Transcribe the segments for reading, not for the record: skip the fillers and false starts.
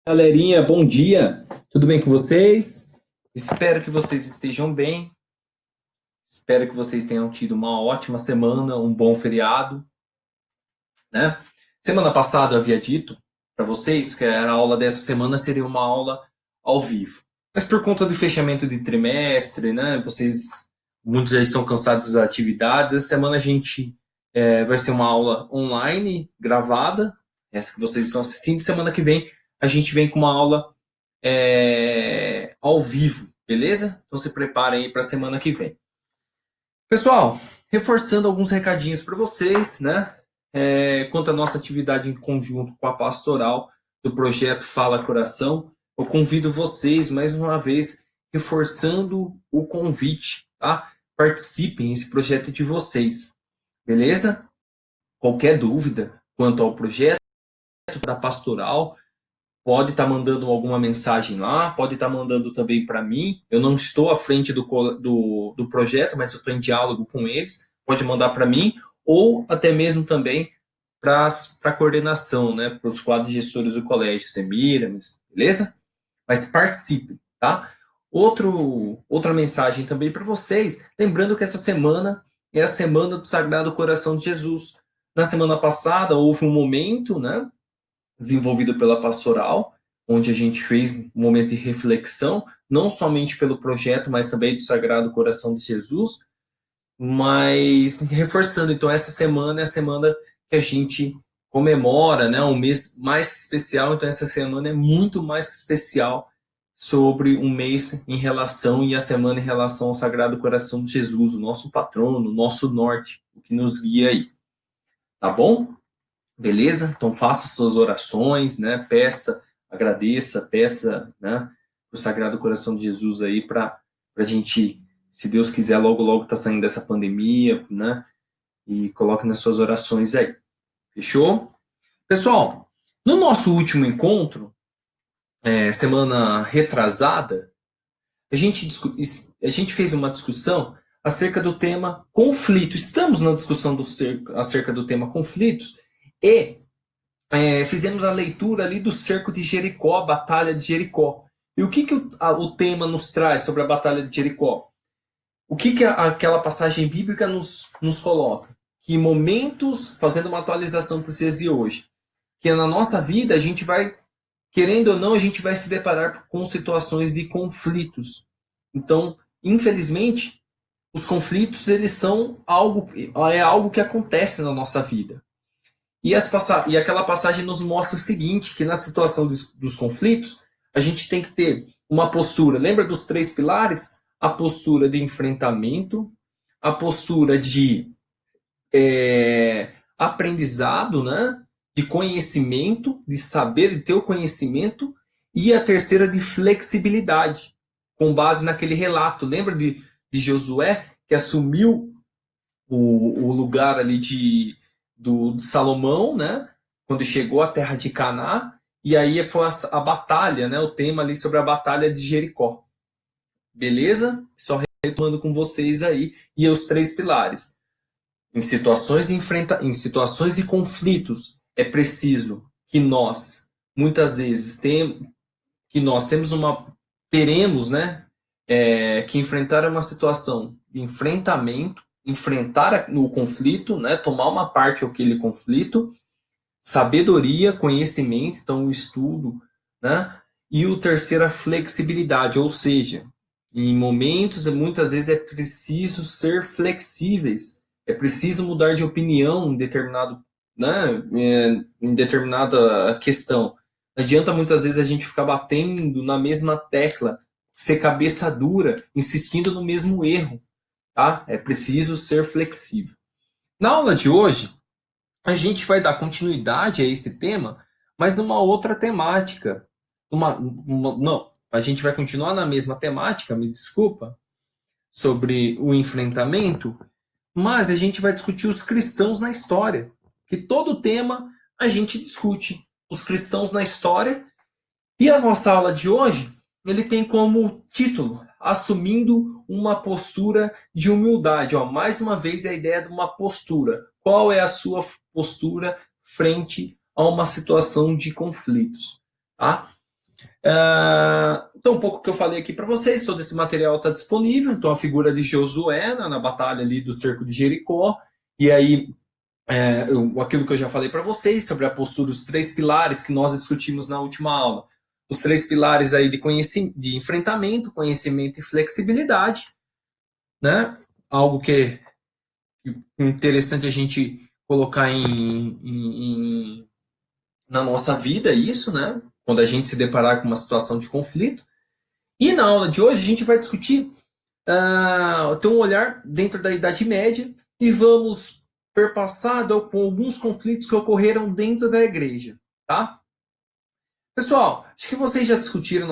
Galerinha, bom dia. Tudo bem com vocês? Espero que vocês estejam bem. Espero que vocês tenham tido uma ótima semana, um bom feriado, né? Semana passada eu havia dito para vocês que a aula dessa semana seria uma aula ao vivo. Mas por conta do fechamento de trimestre, né? Muitos já estão cansados das atividades. Essa semana a gente vai ser uma aula online, gravada, essa que vocês estão assistindo. Semana que vem a gente vem com uma aula ao vivo, beleza? Então se preparem aí para a semana que vem. Pessoal, reforçando alguns recadinhos para vocês, né? Quanto à nossa atividade em conjunto com a pastoral do projeto Fala Coração, eu convido vocês, mais uma vez, reforçando o convite, tá? Participem desse projeto de vocês, beleza? Qualquer dúvida quanto ao projeto da pastoral, pode estar mandando alguma mensagem lá, pode estar mandando também para mim. Eu não estou à frente do projeto, mas eu estou em diálogo com eles. Pode mandar para mim, ou até mesmo também para a coordenação, né? Para os quadros gestores do colégio, Semiramis, beleza? Mas participem, tá? Outra mensagem também para vocês, lembrando que essa semana é a semana do Sagrado Coração de Jesus. Na semana passada houve um momento, né? Desenvolvido pela pastoral, onde a gente fez um momento de reflexão, não somente pelo projeto, mas também do Sagrado Coração de Jesus, mas reforçando, então, essa semana é a semana que a gente comemora, né, um mês mais que especial, então essa semana é muito mais que especial sobre um mês em relação, e a semana em relação ao Sagrado Coração de Jesus, o nosso patrono, o nosso norte, o que nos guia aí, tá bom? Beleza? Então faça suas orações, né? Peça, agradeça, peça, né? O Sagrado Coração de Jesus aí para a gente, se Deus quiser, logo logo tá saindo dessa pandemia, né? E coloque nas suas orações aí. Fechou? Pessoal, no nosso último encontro, semana retrasada, a gente fez uma discussão acerca do tema conflito. Estamos na discussão acerca do tema conflitos e fizemos a leitura ali do cerco de Jericó, a batalha de Jericó. E o que o tema nos traz sobre a batalha de Jericó? O que aquela passagem bíblica nos coloca? Que momentos, fazendo uma atualização para os dias de hoje, que na nossa vida a gente vai, querendo ou não, a gente vai se deparar com situações de conflitos. Então, infelizmente, os conflitos eles são algo que acontece na nossa vida. E aquela passagem nos mostra o seguinte, que na situação dos conflitos, a gente tem que ter uma postura, lembra dos 3 pilares? A postura de enfrentamento, a postura de aprendizado, né? De conhecimento, de saber, de ter o conhecimento, e a terceira de flexibilidade, com base naquele relato. Lembra de Josué, que assumiu o lugar ali de Salomão, né? Quando chegou à terra de Caná, e aí foi a batalha, né? O tema ali sobre a batalha de Jericó. Beleza? Só retomando com vocês aí, e os 3 pilares. Em situações de conflitos, é preciso que nós, muitas vezes, teremos, né? Que enfrentar uma situação de enfrentamento, enfrentar o conflito, né, tomar uma parte daquele conflito, sabedoria, conhecimento, então o estudo, né, e o terceiro, a flexibilidade, ou seja, em momentos, muitas vezes é preciso ser flexíveis, é preciso mudar de opinião em determinado, né, em determinada questão. Não adianta muitas vezes a gente ficar batendo na mesma tecla, ser cabeça dura, insistindo no mesmo erro, tá? É preciso ser flexível. Na aula de hoje, a gente vai dar continuidade a esse tema, mas numa outra temática. Não, a gente vai continuar na mesma temática, me desculpa, sobre o enfrentamento, mas a gente vai discutir os cristãos na história. Que todo tema a gente discute os cristãos na história. E a nossa aula de hoje, ele tem como título Assumindo uma postura de humildade. Ó, mais uma vez a ideia de uma postura. Qual é a sua postura frente a uma situação de conflitos? Tá? Então, um pouco que eu falei aqui para vocês, todo esse material está disponível. Então, a figura de Josué na batalha ali do cerco de Jericó, e aí aquilo que eu já falei para vocês sobre a postura, os três pilares que nós discutimos na última aula. Os três pilares aí de enfrentamento, conhecimento e flexibilidade, né? Algo que é interessante a gente colocar na nossa vida, isso, né? Quando a gente se deparar com uma situação de conflito. E na aula de hoje a gente vai discutir, ter um olhar dentro da Idade Média e vamos perpassar com alguns conflitos que ocorreram dentro da igreja, tá? Pessoal, acho que vocês já discutiram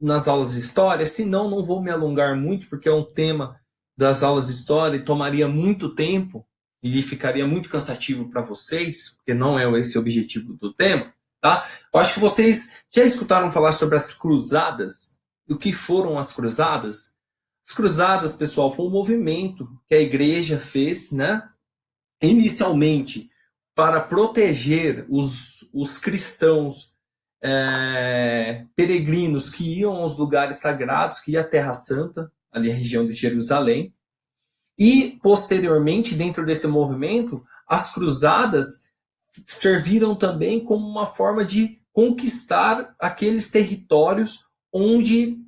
nas aulas de história, se não, não vou me alongar muito, porque é um tema das aulas de história e tomaria muito tempo e ficaria muito cansativo para vocês, porque não é esse o objetivo do tema, tá? Eu acho que vocês já escutaram falar sobre as cruzadas. O que foram as cruzadas? As cruzadas, pessoal, foi um movimento que a igreja fez, né? Inicialmente para proteger os cristãos peregrinos que iam aos lugares sagrados, que ia à Terra Santa, ali a região de Jerusalém. E, posteriormente, dentro desse movimento, as cruzadas serviram também como uma forma de conquistar aqueles territórios onde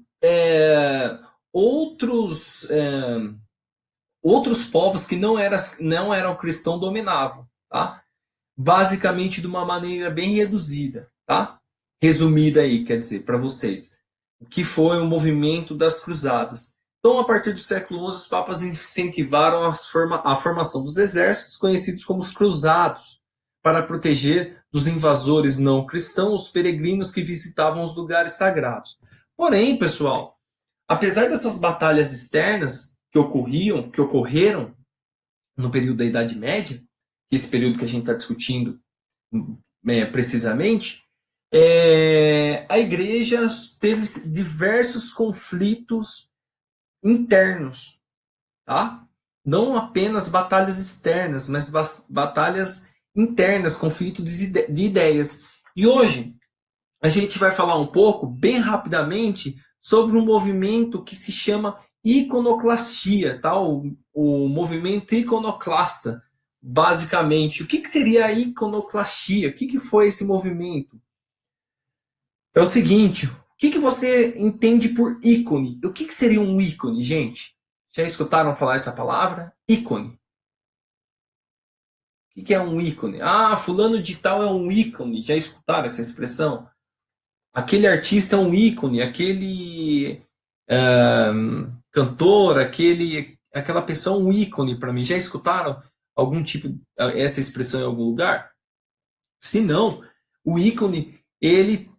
outros povos que não eram cristãos dominavam, tá? Basicamente de uma maneira bem reduzida, tá? Resumida aí, quer dizer, para vocês, o que foi o movimento das cruzadas. Então, a partir do século XI, os papas incentivaram a formação dos exércitos, conhecidos como os cruzados, para proteger dos invasores não cristãos os peregrinos que visitavam os lugares sagrados. Porém, pessoal, apesar dessas batalhas externas que ocorreram no período da Idade Média, esse período que a gente está discutindo precisamente, a igreja teve diversos conflitos internos, tá? Não apenas batalhas externas, mas batalhas internas, conflito de ideias. E hoje a gente vai falar um pouco, bem rapidamente, sobre um movimento que se chama iconoclastia, tá? O movimento iconoclasta, basicamente. O que seria a iconoclastia? O que foi esse movimento? É o seguinte, o que você entende por ícone? O que seria um ícone, gente? Já escutaram falar essa palavra? Ícone. O que é um ícone? Ah, fulano de tal é um ícone. Já escutaram essa expressão? Aquele artista é um ícone, aquele cantor, aquela pessoa é um ícone para mim. Já escutaram algum tipo essa expressão em algum lugar? Se não, o ícone ele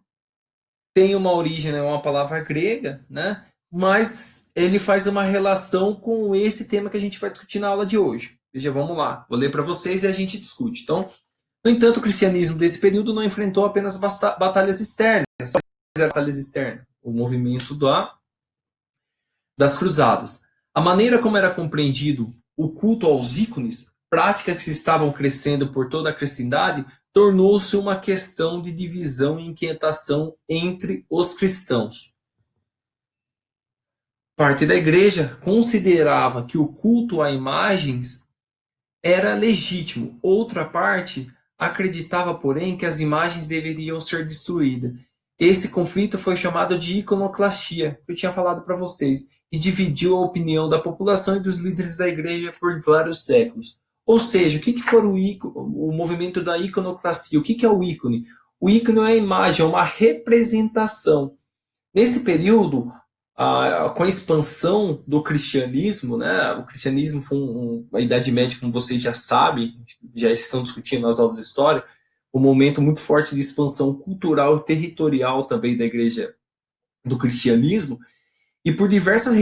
tem uma origem, é uma palavra grega, né? Mas ele faz uma relação com esse tema que a gente vai discutir na aula de hoje. Veja, vamos lá. Vou ler para vocês e a gente discute. Então, no entanto, o cristianismo desse período não enfrentou apenas batalhas externas, batalhas externas, o movimento das cruzadas. A maneira como era compreendido o culto aos ícones, práticas que estavam crescendo por toda a cristandade, tornou-se uma questão de divisão e inquietação entre os cristãos. Parte da igreja considerava que o culto a imagens era legítimo. Outra parte acreditava, porém, que as imagens deveriam ser destruídas. Esse conflito foi chamado de iconoclastia, que eu tinha falado para vocês, e dividiu a opinião da população e dos líderes da igreja por vários séculos. Ou seja, o que foi o movimento da iconoclastia? O que é o ícone? O ícone é a imagem, é uma representação. Nesse período, com a expansão do cristianismo, né? O cristianismo foi a Idade Média, como vocês já sabem, já estão discutindo nas aulas de história, um momento muito forte de expansão cultural e territorial também da igreja do cristianismo, e por diversas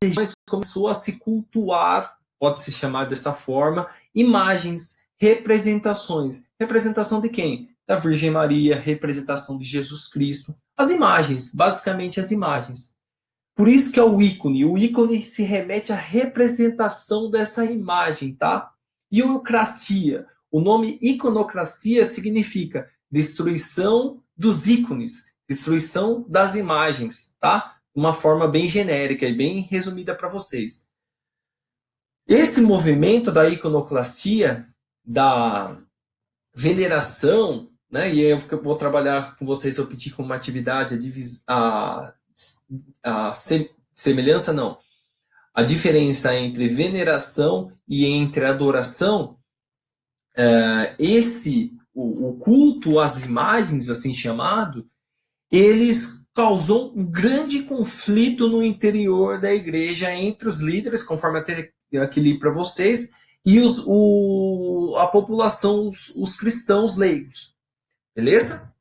regiões começou a se cultuar, pode se chamar dessa forma, imagens, representações. Representação de quem? Da Virgem Maria, representação de Jesus Cristo. As imagens, basicamente as imagens. Por isso que é o ícone. O ícone se remete à representação dessa imagem, tá? Iconoclastia. O nome iconoclastia significa destruição dos ícones. Destruição das imagens, tá? Uma forma bem genérica e bem resumida para vocês. Esse movimento da iconoclastia, da veneração, né? E eu vou trabalhar com vocês, se eu pedir como uma atividade a semelhança, não. A diferença entre veneração e entre adoração, o culto às imagens, assim chamado, eles causou um grande conflito no interior da igreja entre os líderes, conforme eu aqui li para vocês, e a população, os cristãos leigos. Beleza?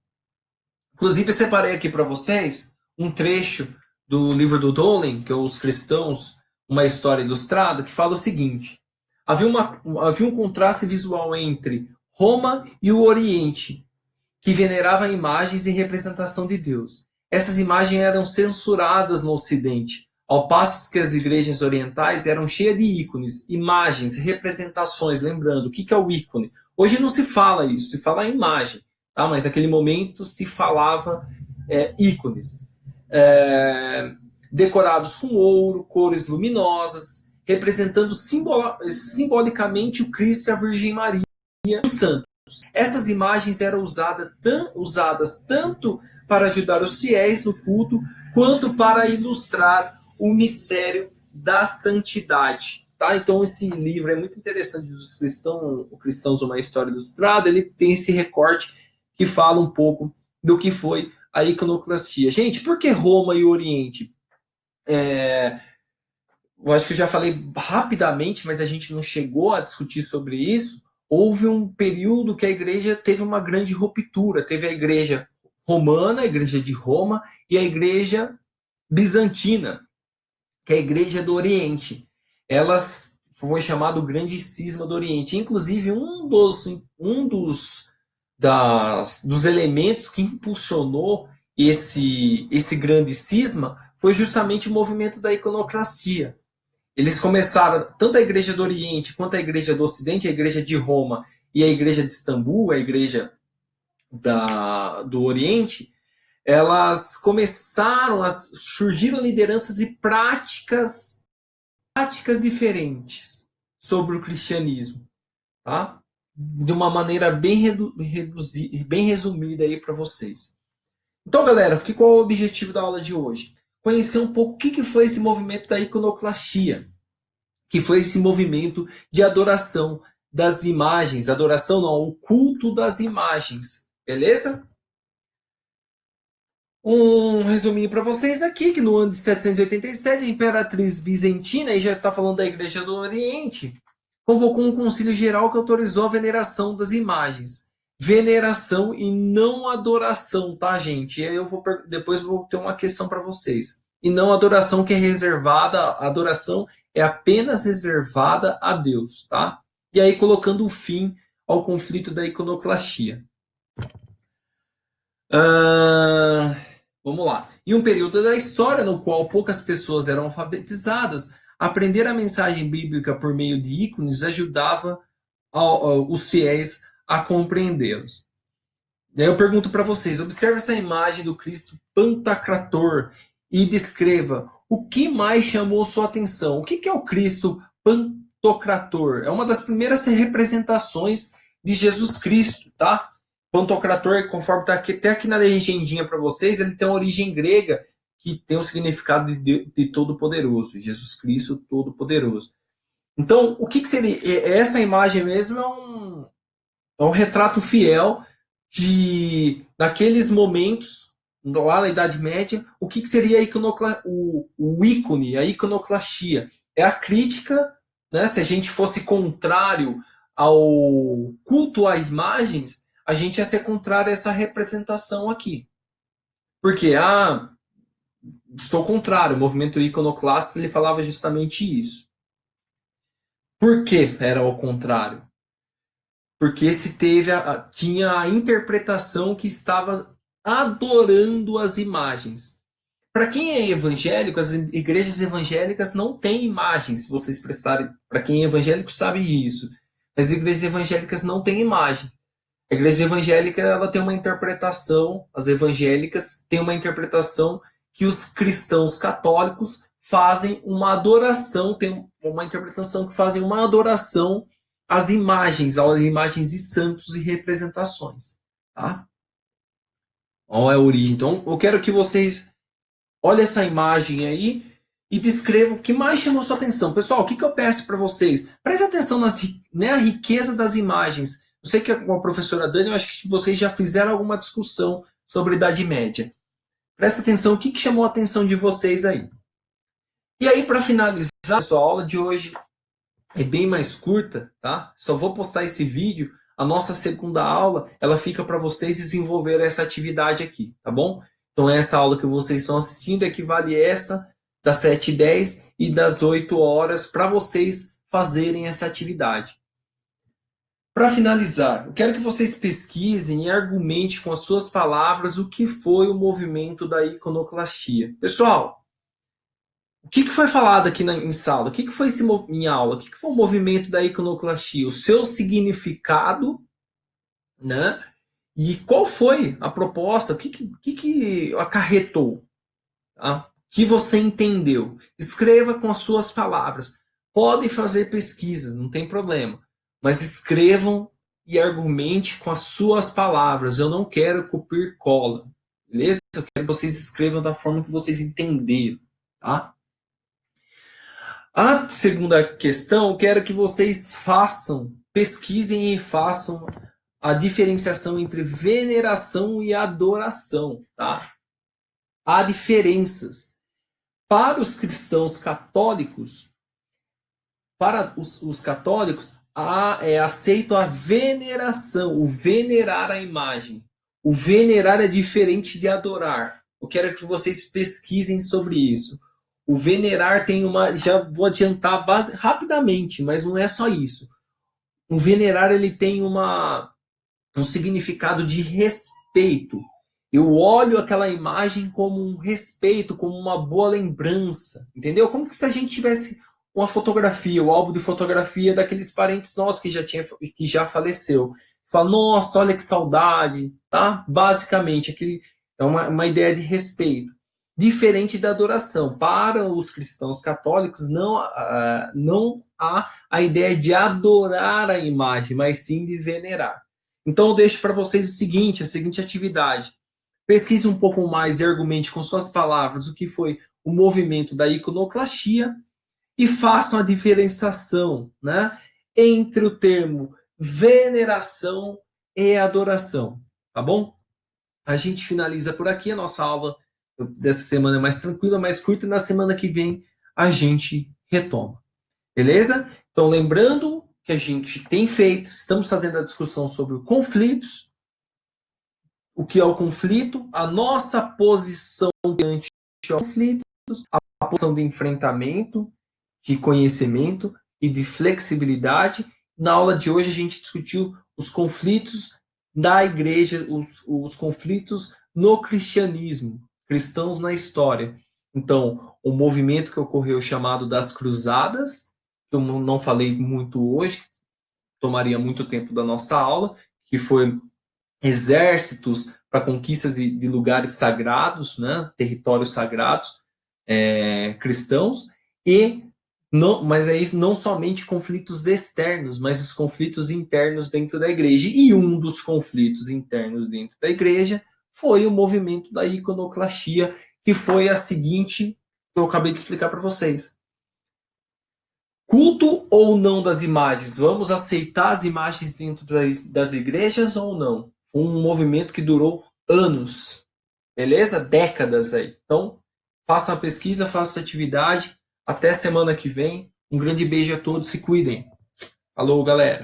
Inclusive, eu separei aqui para vocês um trecho do livro do Dolan, que é Os Cristãos, uma história ilustrada, que fala o seguinte: havia um contraste visual entre Roma e o Oriente, que venerava imagens em representação de Deus. Essas imagens eram censuradas no Ocidente, ao passo que as igrejas orientais eram cheias de ícones, imagens, representações. Lembrando, o que é o ícone? Hoje não se fala isso, se fala imagem, tá? Mas naquele momento se falava ícones. Decorados com ouro, cores luminosas, representando simbolicamente o Cristo e a Virgem Maria e os santos. Essas imagens eram usadas tanto para ajudar os fiéis no culto, quanto para ilustrar o mistério da santidade. Tá? Então esse livro é muito interessante dos Cristãos, uma história ilustrada. Ele tem esse recorte que fala um pouco do que foi a iconoclastia. Gente, por que Roma e Oriente? Eu acho que eu já falei rapidamente, mas a gente não chegou a discutir sobre isso. Houve um período que a igreja teve uma grande ruptura. Teve a igreja romana, a igreja de Roma, e a igreja bizantina, que é a igreja do Oriente. Elas foi chamado o grande cisma do Oriente. Inclusive, um dos elementos que impulsionou esse grande cisma foi justamente o movimento da iconoclasia. Eles começaram, tanto a igreja do Oriente quanto a igreja do Ocidente, a igreja de Roma e a igreja de Istambul, a igreja do Oriente, elas começaram a surgir lideranças e práticas diferentes sobre o cristianismo, tá? De uma maneira bem resumida aí para vocês. Então, galera, qual é o objetivo da aula de hoje? Conhecer um pouco o que foi esse movimento da iconoclastia, que foi esse movimento de adoração das imagens, adoração não, o culto das imagens, beleza? Um resuminho para vocês aqui, que no ano de 787, a imperatriz bizantina, e já está falando da Igreja do Oriente, convocou um concílio geral que autorizou a veneração das imagens. Veneração e não adoração, tá, gente? E aí depois eu vou ter uma questão para vocês. E não adoração que é reservada, a adoração é apenas reservada a Deus, tá? E aí colocando o fim ao conflito da iconoclastia. Vamos lá. Em um período da história no qual poucas pessoas eram alfabetizadas, aprender a mensagem bíblica por meio de ícones ajudava os fiéis a compreendê-los. Daí eu pergunto para vocês, observe essa imagem do Cristo Pantocrator e descreva o que mais chamou sua atenção. O que é o Cristo Pantocrator? É uma das primeiras representações de Jesus Cristo, tá? Pantocrator, conforme está até aqui na legendinha para vocês, ele tem uma origem grega que tem o significado de Todo-Poderoso, Jesus Cristo Todo-Poderoso. Então, o que seria? Essa imagem mesmo é um retrato fiel daqueles momentos, lá na Idade Média, o que seria o ícone, a iconoclastia? É a crítica, né? Se a gente fosse contrário ao culto a imagens, a gente ia ser contrário a essa representação aqui. Porque, sou contrário, o movimento iconoclasta ele falava justamente isso. Por que era o contrário? Porque tinha a interpretação que estava adorando as imagens. Para quem é evangélico, as igrejas evangélicas não têm imagens, se vocês prestarem. Para quem é evangélico sabe isso. As igrejas evangélicas não têm imagem. A A igreja evangélica, ela tem uma interpretação, as evangélicas têm uma interpretação que os cristãos católicos fazem uma adoração, tem uma interpretação que fazem uma adoração às imagens de santos e representações, tá? Qual é a origem? Então, eu quero que vocês olhem essa imagem aí e descrevam o que mais chamou sua atenção. Pessoal, o que eu peço para vocês? Preste atenção na riqueza das imagens. Eu sei que com a professora Dani, eu acho que vocês já fizeram alguma discussão sobre a Idade Média. Presta atenção, o que chamou a atenção de vocês aí? E aí, para finalizar, pessoal, a aula de hoje é bem mais curta, tá? Só vou postar esse vídeo. A nossa segunda aula, ela fica para vocês desenvolver essa atividade aqui, tá bom? Então, essa aula que vocês estão assistindo equivale a essa das 7h10 e das 8 horas para vocês fazerem essa atividade. Para finalizar, eu quero que vocês pesquisem e argumentem com as suas palavras o que foi o movimento da iconoclastia. Pessoal, o que foi falado aqui em sala? O que foi em aula? O que foi o movimento da iconoclastia? O seu significado, né? E qual foi a proposta? O que acarretou? Tá? O que você entendeu? Escreva com as suas palavras. Podem fazer pesquisas, não tem problema. Mas escrevam e argumente com as suas palavras. Eu não quero copiar e cola. Beleza? Eu quero que vocês escrevam da forma que vocês entenderam. Tá? A segunda questão, eu quero que vocês pesquisem e façam a diferenciação entre veneração e adoração, tá? Há diferenças. Para os cristãos católicos, para os católicos, aceito a veneração, o venerar a imagem. O venerar é diferente de adorar. Eu quero que vocês pesquisem sobre isso. O venerar tem já vou adiantar rapidamente, mas não é só isso. O venerar ele tem um significado de respeito. Eu olho aquela imagem como um respeito, como uma boa lembrança, entendeu? Como se a gente tivesse uma fotografia, o álbum de fotografia daqueles parentes nossos que já faleceu. Fala, nossa, olha que saudade, tá? Basicamente, é uma ideia de respeito. Diferente da adoração. Para os cristãos católicos, não há a ideia de adorar a imagem, mas sim de venerar. Então, eu deixo para vocês a seguinte atividade. Pesquise um pouco mais e argumente com suas palavras o que foi o movimento da iconoclastia e façam a diferenciação, né, entre o termo veneração e adoração, tá bom? A gente finaliza por aqui, a nossa aula dessa semana é mais tranquila, mais curta, e na semana que vem a gente retoma. Beleza? Então, lembrando que a gente estamos fazendo a discussão sobre conflitos, o que é o conflito, a nossa posição diante dos conflitos, a posição de enfrentamento, de conhecimento e de flexibilidade. Na aula de hoje a gente discutiu os conflitos da igreja, os conflitos no cristianismo, cristãos na história. Então, o movimento que ocorreu chamado das Cruzadas, que eu não falei muito hoje, tomaria muito tempo da nossa aula, que foi exércitos para conquistas de lugares sagrados, né, territórios sagrados cristãos, mas aí não somente conflitos externos, mas os conflitos internos dentro da igreja. E um dos conflitos internos dentro da igreja foi o movimento da iconoclastia, que foi a seguinte, que eu acabei de explicar para vocês. Culto ou não das imagens? Vamos aceitar as imagens dentro das igrejas ou não? Foi um movimento que durou anos, beleza? Décadas aí. Então, faça a pesquisa, faça a atividade. Até semana que vem. Um grande beijo a todos, se cuidem. Falou, galera.